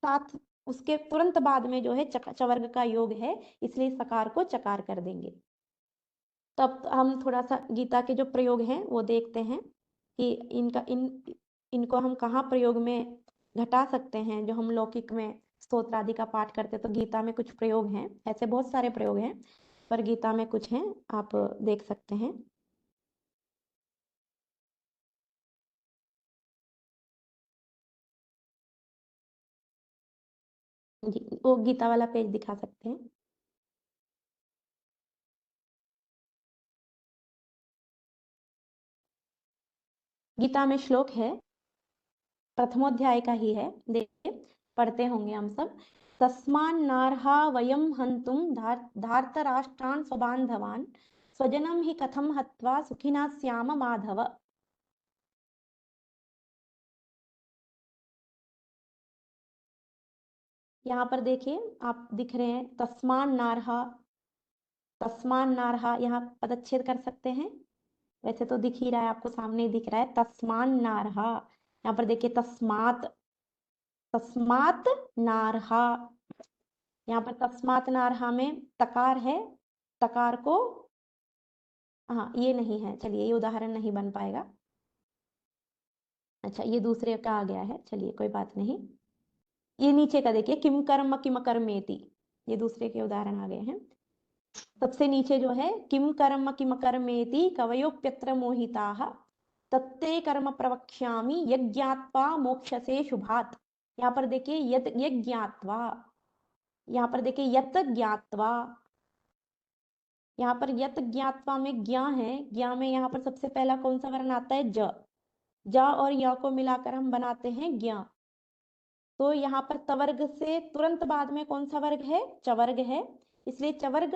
साथ उसके तुरंत बाद में जो है चवर्ग का योग है, इसलिए सकार को चकार कर देंगे। तब हम थोड़ा सा गीता के जो प्रयोग हैं वो देखते हैं कि इनको हम कहाँ प्रयोग में घटा सकते हैं। जो हम लौकिक में स्तोत्र आदि का पाठ करते तो गीता में कुछ प्रयोग हैं, ऐसे बहुत सारे प्रयोग हैं, पर गीता में कुछ हैं, आप देख सकते हैं। जी, वो गीता वाला पेज दिखा सकते हैं। गीता में श्लोक है, प्रथमोध्याय का ही है, देखिए पढ़ते होंगे हम सब। तस्मान्नार्हा वयं हन्तुं धार्तराष्ट्रान् स्वबान्धवान् स्वजनं हि कथं हत्वा सुखिनः स्याम माधव। यहाँ पर देखिए, आप दिख रहे हैं तस्मान्नार्हा, तस्मान्नार्हा, यहाँ पदच्छेद कर सकते हैं। वैसे तो दिख ही रहा है आपको, सामने ही दिख रहा है तस्मान्नार्हा। यहाँ पर देखिए तस्मात, तस्मात नारहा, यहाँ पर तस्मात नारहा में तकार है, तकार को, हाँ ये नहीं है, चलिए ये उदाहरण नहीं बन पाएगा। अच्छा, ये दूसरे का आ गया है, चलिए कोई बात नहीं। ये नीचे का देखिए, किम कर्म किम कर्मेति, ये दूसरे के उदाहरण आ गए हैं। सबसे नीचे जो है किम किम कर्मेति कवयोप्यत्र मोहिताः तत्ते कर्म प्रवक्ष्यामि यज्ञात्वा मोक्षसे शुभात्। यहाँ पर देखिए यत यज्ञात्वा, यहाँ पर देखिए यत ज्ञात्वा, यहाँ पर यत ज्ञात्वा में ज्ञा है, ज्ञा में यहाँ पर सबसे पहला कौन सा वर्ण आता है? ज। ज और य को मिलाकर हम बनाते हैं ज्ञा। तो यहाँ पर तवर्ग से तुरंत बाद में कौन सा वर्ग है? चवर्ग है, इसलिए चवर्ग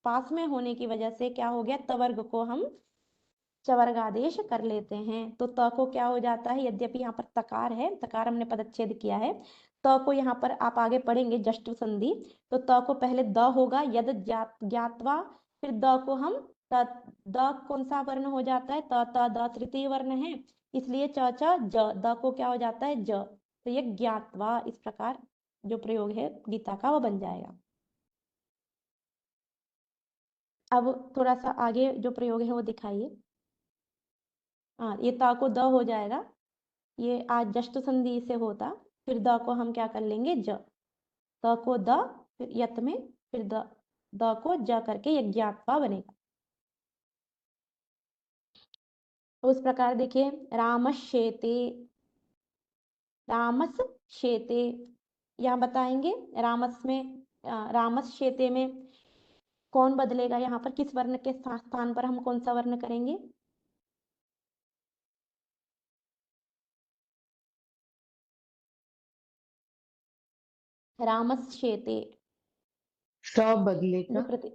पास में होने की वजह से क्या हो गया, तवर्ग को हम चवर्ग आदेश कर लेते हैं। तो त को क्या हो जाता है, यद्यपि यहाँ पर तकार है, तकार हमने पदच्छेद किया है, त को यहाँ पर आप आगे पढ़ेंगे जष्ट संधि, तो त को पहले द होगा, यद ज्ञातवा, फिर द को हम त द कौन सा वर्ण हो जाता है? त त द तृतीय वर्ण है, इसलिए च च ज, द को क्या हो जाता है? ज। तो ये ज्ञातवा, इस प्रकार जो प्रयोग है गीता का वो बन जाएगा। अब थोड़ा सा आगे जो प्रयोग है वो दिखाइए। हाँ, ये ता को द हो जाएगा, ये आज जष्ट संधि से होता, फिर द को हम क्या कर लेंगे? ज। त को द, फिर यत में, फिर द को ज करके यज्ञात्वा बनेगा। तो उस प्रकार देखिए, रामश्येते, रामस शेते, यहाँ बताएंगे रामस में, रामस शेते में कौन बदलेगा? यहाँ पर किस वर्ण के स्थान पर हम कौन सा वर्ण करेंगे? रामस शेते स बदलेगा, जो प्रति,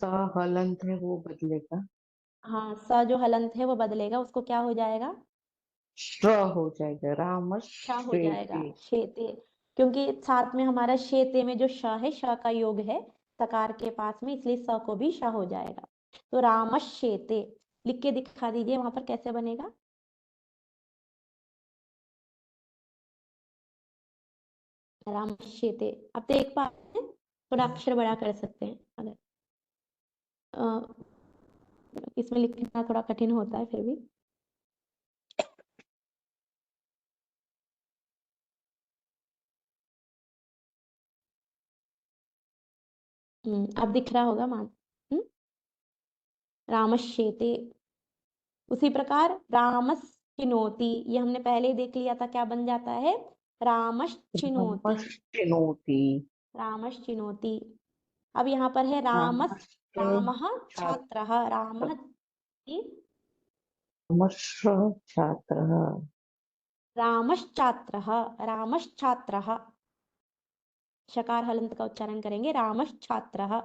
स हलंत है वो बदलेगा, हाँ, स जो हलंत है वो बदलेगा, उसको क्या हो जाएगा? श्र हो जाएगा, राम श हो जाएगा, शेते। शेते, क्योंकि साथ में हमारा शेते में जो श है, श का योग है तकार के पास में, इसलिए स को भी श हो जाएगा। तो रामश्येते लिख के दिखा दीजिए वहां पर कैसे बनेगा। रामश्येते, आप देख पा रहे हैं? थोड़ा अक्षर बड़ा कर सकते हैं अगर, इसमें लिखना थोड़ा कठिन होता है फिर भी। अब दिख रहा होगा मान, रामश्येते। उसी प्रकार रामश्चिनोति, ये हमने पहले ही देख लिया था, क्या बन जाता है? रामश्चिनोति, रामश्चिनोति, रामश्चिनोति। अब यहाँ पर है रामः छात्रः, रामः छात्रः, रामश्छात्रः, रामश्छात्रः, शकार हलंत का उच्चारण करेंगे, रामश्छात्रः।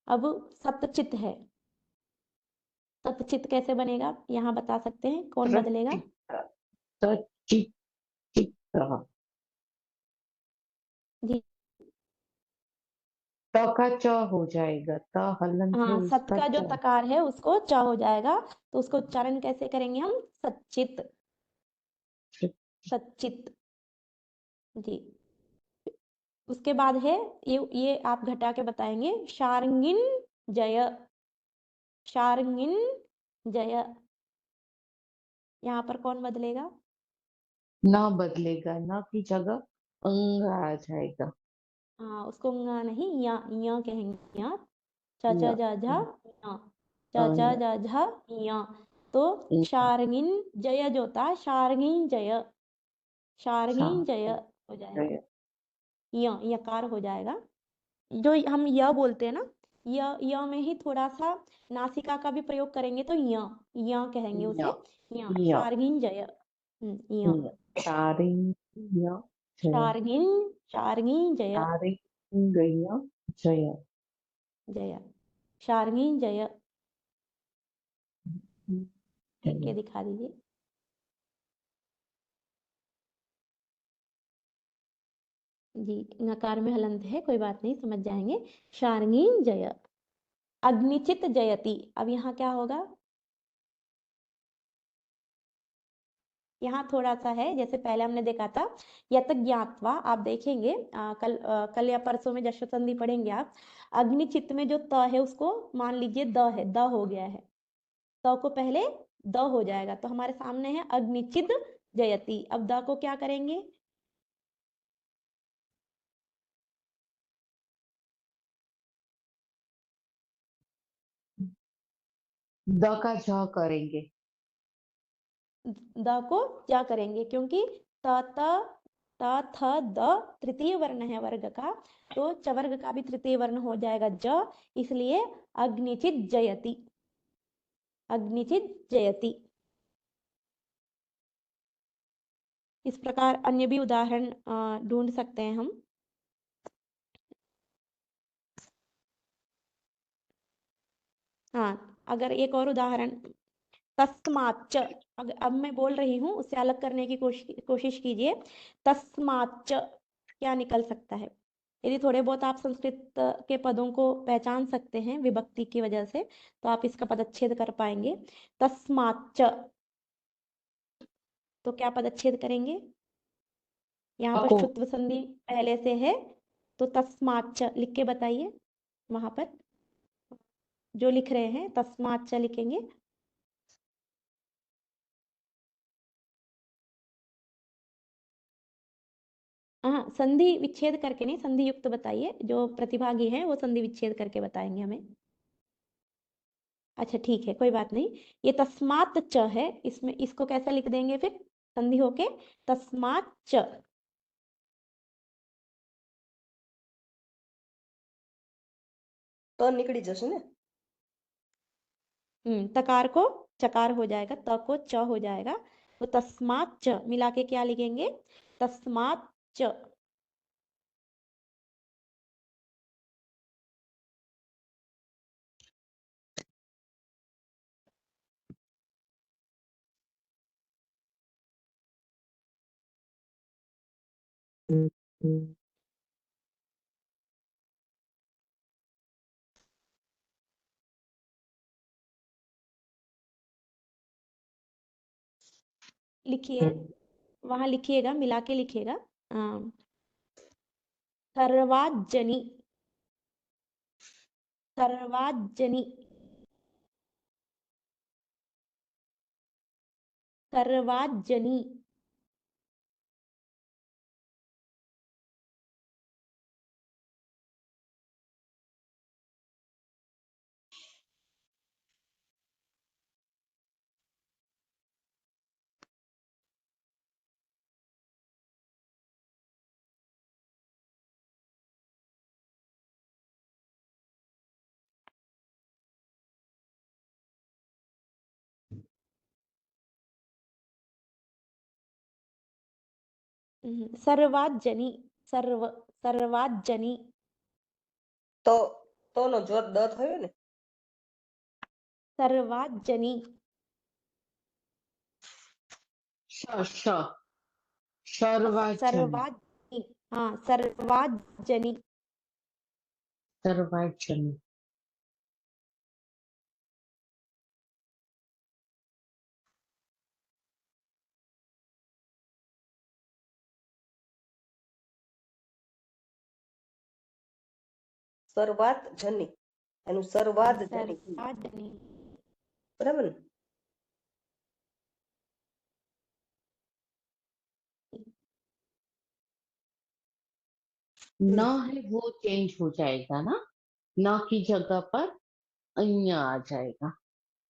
अब सतचित है, सतचित कैसे बनेगा यहाँ बता सकते हैं? कौन बदलेगा? चित्तः, जी त का च हो जाएगा, त हलंत है हाँ, सत उसका का जो च। तकार है उसको च हो जाएगा, तो उसको उच्चारण कैसे करेंगे हम? सच्चित, सच्चित। जी, उसके बाद है ये आप घटा के बताएंगे, शार्ङ्गिन जय, शार्ङ्गिन जय, यहाँ पर कौन बदलेगा? न बदलेगा, न की जगह अंग आ जाएगा। हाँ, उसको ङ नहीं, या कहेंगे, यहाँ च च या, ज झ ञ, च च या, ज झ ञ। तो शार्ङ्गिन जय जो था, शार्ङ्गिन जय, शार्ङ्गिन जय हो जाएगा, यकार हो जाएगा। जो हम य बोलते हैं ना, य में ही थोड़ा सा नासिका का भी प्रयोग करेंगे, तो य कहेंगे उसे, य, शार्ङ्गिन जय, य, शार्ङ्गिन, शार्ङ्गिन जय, जय, जय, शार्ङ्गिन जय, लिख के दिखा दीजिए। जी, नकार में हलंत है, कोई बात नहीं, समझ जाएंगे। शार्ङ्गिन जय, अग्निचित जयति। अब यहाँ क्या होगा? यहाँ थोड़ा सा है, जैसे पहले हमने देखा था यत ज्ञात्वा, आप देखेंगे कल या परसों में जश्व संधि पढ़ेंगे आप। अग्निचित में जो त है उसको मान लीजिए द है, द हो गया है, त को पहले द हो जाएगा, तो हमारे सामने है अग्निचिद जयति। अब द को क्या करेंगे? द का झ करेंगे, द को क्या करेंगे? क्योंकि त थ द तृतीय वर्ण है वर्ग का, तो चवर्ग का भी तृतीय वर्ण हो जाएगा ज, इसलिए अग्निचित जयति, अग्निचित जयति। इस प्रकार अन्य भी उदाहरण ढूंढ सकते हैं हम। हाँ, अगर एक और उदाहरण, तस्माच्च, अब मैं बोल रही हूँ उससे अलग करने की कोशिश कीजिए। तस्माच्च क्या निकल सकता है? यदि थोड़े बहुत आप संस्कृत के पदों को पहचान सकते हैं विभक्ति की वजह से, तो आप इसका पदच्छेद कर पाएंगे। तस्माच्च, तो क्या पदच्छेद करेंगे? यहाँ पर अको शुत्व संधि पहले से है, तो तस्माच्च लिख के बताइए। वहां पर जो लिख रहे हैं तस्माच्च लिखेंगे। हाँ, संधि विच्छेद करके नहीं, संधि युक्त बताइए। जो प्रतिभागी हैं वो संधि विच्छेद करके बताएंगे हमें। अच्छा ठीक है, कोई बात नहीं। ये तस्मात् च है, इसमें इसको कैसा लिख देंगे फिर संधि होके? तस्मात् च। तो निकली जैसे ने तकार को चकार हो जाएगा, त को च हो जाएगा, तो तस्मात् च मिला के क्या लिखेंगे? तस्मात् च। लिखिए, वहां लिखिएगा, मिला के लिखिएगा। सर्वाजनी, सर्वाजनी, सर्वाजनी। सर्वाजनी, सर्वाजनी। तो નો જોર દ થયો ને सर्वाजनी, श श सर्वाजनी सर्वाजनी, हाँ सर्वाजनी। सर्वाजनी શરૂઆત જની એનું શરૂઆત જની सर्वाजनी। બરાબર ને न है वो चेंज हो जाएगा ना, न की जगह पर अञ आ जाएगा।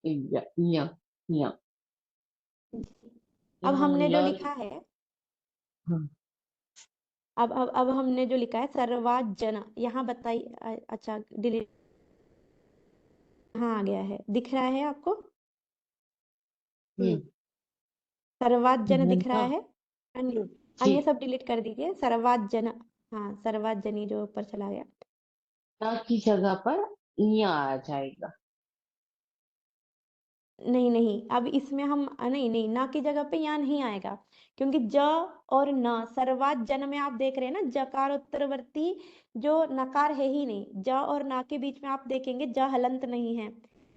य, य, य। अब यहाँ हमने जो ल लिखा है, हाँ, अब हमने जो लिखा है सर्वाजन, यहाँ बताइए। अच्छा डिलीट, हाँ आ गया है, दिख रहा है आपको? हम्म, सर्वाजन दिख रहा न है? अन्य जी अन्य सब डिलीट कर दीजिए। सर्वाजन, हाँ सर्वाजनी जो ऊपर चला गया। न की जगह पर य आ जाएगा। नहीं नहीं, अब इसमें हम नहीं नहीं, ना की जगह पे यहाँ नहीं आएगा, क्योंकि ज और न, सर्वाजन में आप देख रहे हैं ना, जकार उत्तरवर्ती जो नकार है ही नहीं। ज और ना के बीच में आप देखेंगे ज हलंत नहीं है,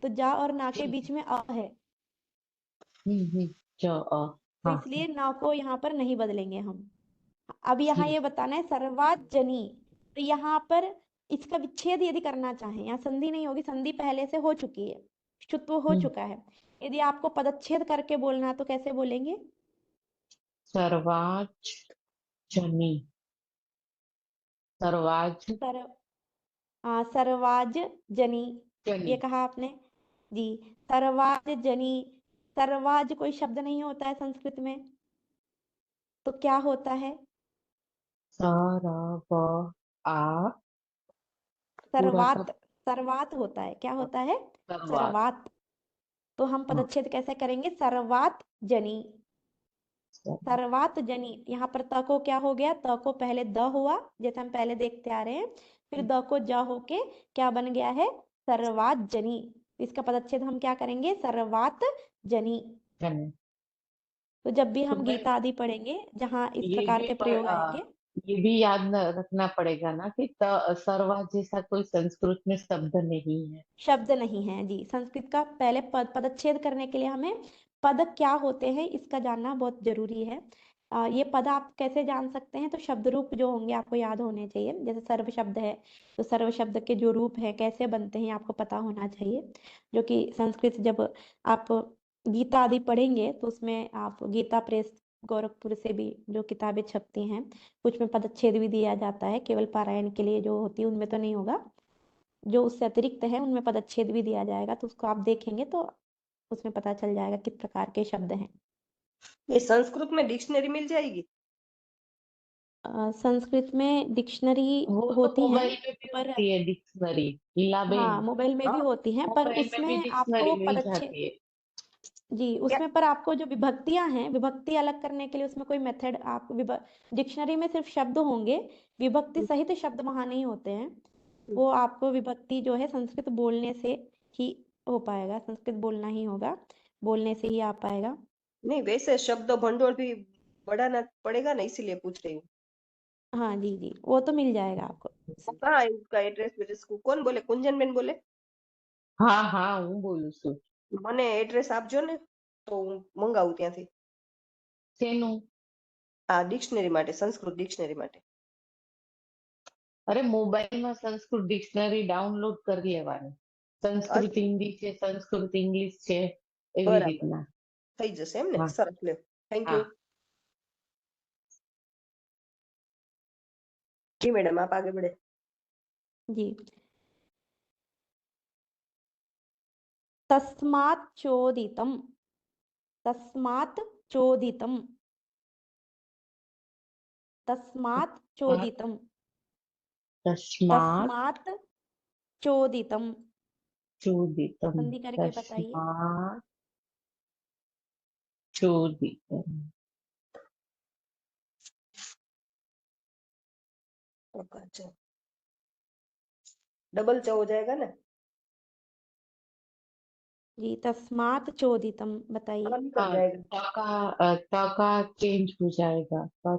तो ज और ना के बीच में अ है, ज अ तो हाँ इसलिए ना को यहाँ पर नहीं बदलेंगे हम। अब यहाँ ये ठीक बताना है सर्वाजनी, तो यहाँ पर इसका विच्छेद यदि करना चाहें, यहाँ संधि नहीं होगी, संधि पहले से हो चुकी है, शुत्व हो चुका है। यदि आपको पदच्छेद करके बोलना है तो कैसे बोलेंगे? सर्वाजनी सर्वाज सर सर्वाज जनी, जनी ये कहा आपने जी। सर्वाज जनी, सर्वाज कोई शब्द नहीं होता है संस्कृत में, तो क्या होता है? सरव आ पूरा का सर्वात, सर्वात होता है। क्या होता है? सर्वात सर्वात। तो हम हाँ, पदच्छेद कैसे करेंगे? सर्वात जनी, सर्वात जनी। यहाँ पर त को क्या हो गया? त को पहले द हुआ, जैसे हम पहले देखते आ रहे हैं, फिर द को ज होके क्या बन गया है? सर्वात जनी। इसका पदच्छेद हम क्या करेंगे? सर्वात जनी। जनी। तो जब भी तो हम मैं गीता आदि पढ़ेंगे जहाँ इस ये प्रकार भी के प्रयोग आएंगे, ये भी याद रखना पड़ेगा ना कि सर्वा जैसा कोई संस्कृत में शब्द नहीं है। शब्द नहीं है जी। संस्कृत का पहले पदच्छेद करने के लिए हमें पद क्या होते हैं इसका जानना बहुत जरूरी है। ये पद आप कैसे जान सकते हैं, तो शब्द रूप जो होंगे आपको याद होने चाहिए। जैसे सर्व शब्द है, तो सर्व शब्द के जो रूप है कैसे बनते हैं आपको पता होना चाहिए। जो कि संस्कृत जब आप गीता आदि पढ़ेंगे तो उसमें आप गीता प्रेस गोरखपुर से भी जो किताबें छपती हैं कुछ में पदच्छेद भी दिया जाता है। केवल पारायण के लिए जो होती है उनमें तो नहीं होगा, जो उससे अतिरिक्त है उनमें पदच्छेद भी दिया जाएगा। तो उसको आप देखेंगे तो उसमें पता चल जाएगा किस प्रकार के शब्द हैं। ये संस्कृत में डिक्शनरी मिल जाएगी? संस्कृत में डिक्शनरी वो तो होती हैं, मोबाइल में भी पर होती है डिक्शनरी, लीलाबेन। हाँ मोबाइल में भी हाँ, होती हैं, पर मोबाइल में भी उसमें डिक्शनरी आपको मिल पदच्छेद जाती है। जी क्या? उसमें पर आपको जो विभक्तियां हैं, विभक्ति अलग करने के लिए उसमें कोई मेथड आप डिक्शनरी में सिर्फ शब्द होंगे, विभक्ति सहित शब्द वहां नहीं होते हैं। वो आपको विभक्ति जो है संस्कृत बोलने से ही हो पाएगा, संस्कृत बोलना ही होगा, बोलने से ही आ पाएगा। नहीं, वैसे शब्द भंडोर भी बढ़ाना पड़ेगा ना, इसीलिए पूछ रही हूँ। हाँ जी जी, वो तो मिल जाएगा आपको। वो कहाँ है उसका एड्रेस वेड्रेस को कौन बोले? कुंजन बेन बोले? हाँ हाँ હું બોલું છું। મને એડ્રેસ આપજો ને, તો હું મંગાવું ત્યાંથી શેનું? આ ડિક્શનરી માટે, સંસ્કૃત ડિક્શનરી માટે. અરે મોબાઈલમાં સંસ્કૃત ડિક્શનરી ડાઉનલોડ કરી લેવાની। સંસ્કૃત અચ્છા, હિન્દી છે, સંસ્કૃત ઇંગ્લિશ છે, એવી બરાબર, રીતના। થઈ જશે એમ ને? હા સરસ, લ્યો, થેન્ક હા। યુ. जी मैडम, आप आगे बढ़े. जी, तस्मात् चोदितम्, तस्मात् चोदितम्, तस्मात् चोदितम्, तस्मात् तस्मात् चोदितम्। चोदितम्। संधि करके बताइए। तस्मात् चोदितम्। अच्छा, डबल च हो जाएगा ना? जी, तस्मात् चोदितम् बताइए। हाँ, निकल हाँ, जाएगा. टका चेंज हो जाएगा। हाँ,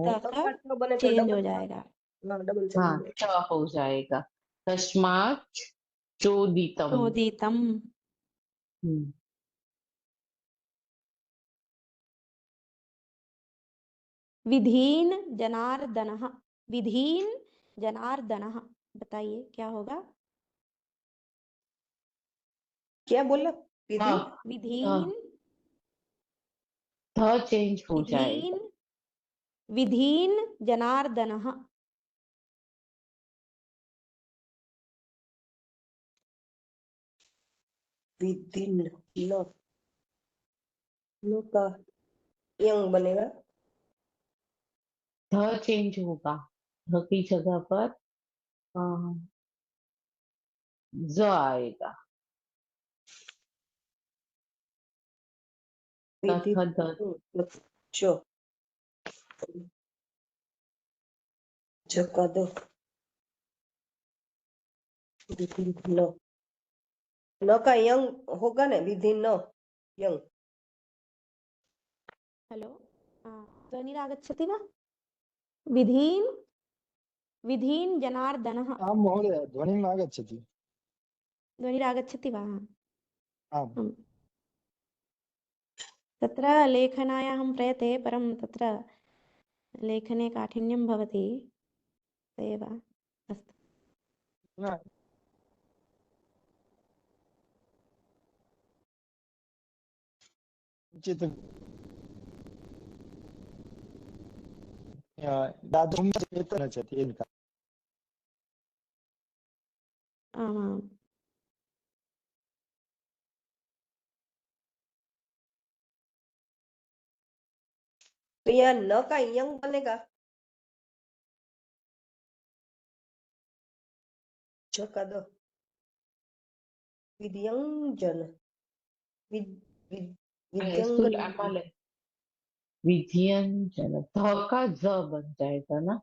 है। त का तब का बने तो चेंज हो डबल. जाएगा। हाँ, डबल च हाँ, हो जाएगा. च हो जाएगा। तस्मात् चोदितम्। चोदितम्। हम्म। विधीन जनार्दनः, विधीन जनार्दनः बताइए क्या होगा। क्या बोला? विधि? हाँ, विधीन, चेंज हो विधीन, जाएगा। विधीन जनार्दनः। विधि नो, नो का यंग बनेगा. चेंज होगा। की जगह पर अ, ज आएगा। विधि चो, झका दो. विधि नो, न का यंग होगा ना, विधि नो यंग. हेलो, ध्वनिरागच्छति वा? विधीन, विधीन जनार्दनः। आं महोदय, ध्वनिम् आगच्छति। ध्वनिरागच्छति वा? आम्। हम्म। तत्र लेखनाय अहं प्रयते, परं तत्र लेखने काठिन्यं भवति, अत एव। अस्तु। न किञ्चित् दातुं चेत् रचति एका। आमाम्। तो यहाँ न का यंग बनेगा. झका दो. विद्यंजन, विद विद स्कूल विद्यंगन. अमल विधियंजन, का ज बन जाएगा ना।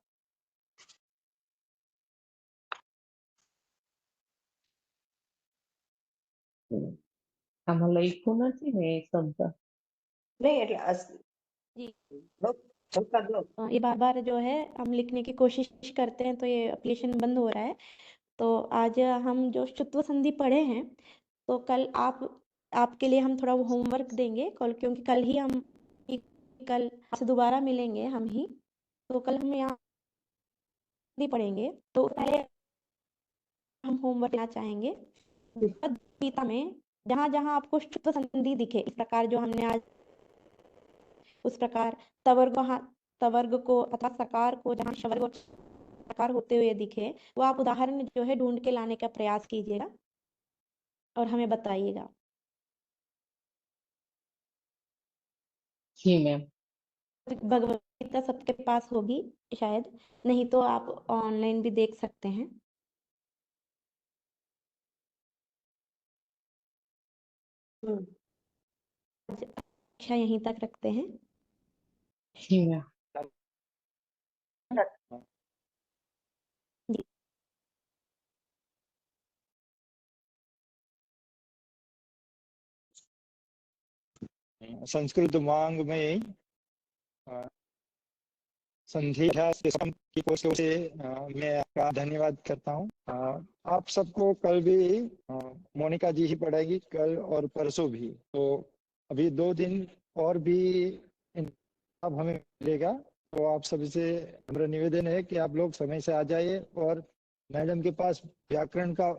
આમાં લખ્યું નથી ને એ શબ્દ। नहीं એટલે जी, ये बार-बार जो है हम लिखने की कोशिश करते हैं तो ये एप्लीकेशन बंद हो रहा है। तो आज हम जो शुत्व संधि पढ़े हैं, तो कल आपके लिए हम थोड़ा वो होमवर्क देंगे कल, क्योंकि कल आपसे दोबारा मिलेंगे हम ही। तो कल हम यहाँ भी पढ़ेंगे। तो पहले हम होमवर्क देना चाहेंगे। भगवद गीता में जहाँ-जहाँ आपको शुत्व संधि दिखे, इस प्रकार जो हमने आज उस प्रकार तवर्ग को अथवा सकार को जहाँ शवर्ग और सकार होते हुए दिखे, वो आप उदाहरण जो है ढूँढ के लाने का प्रयास कीजिएगा और हमें बताइएगा। जी मैम। भगवद गीता सबके पास होगी शायद, नहीं तो आप ऑनलाइन भी देख सकते हैं। आज कक्षा यहीं तक रखते हैं। जी मैम। जी। संस्कृत वांग में संधि की कोशिश से मैं आपका धन्यवाद करता हूँ। आप सबको कल भी मोनिका जी ही पढ़ाएगी, कल और परसों भी। तो अभी 2 दिन और भी अब हमें मिलेगा। तो आप सभी से हमारा निवेदन है कि आप लोग समय से आ जाइए, और मैडम के पास व्याकरण का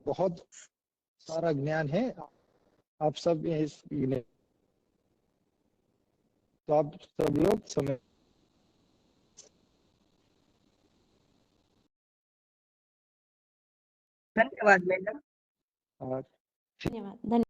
बहुत सारा ज्ञान है। आप सब तो आप सब लोग समय धन्यवाद मैडम। अ, धन्यवाद।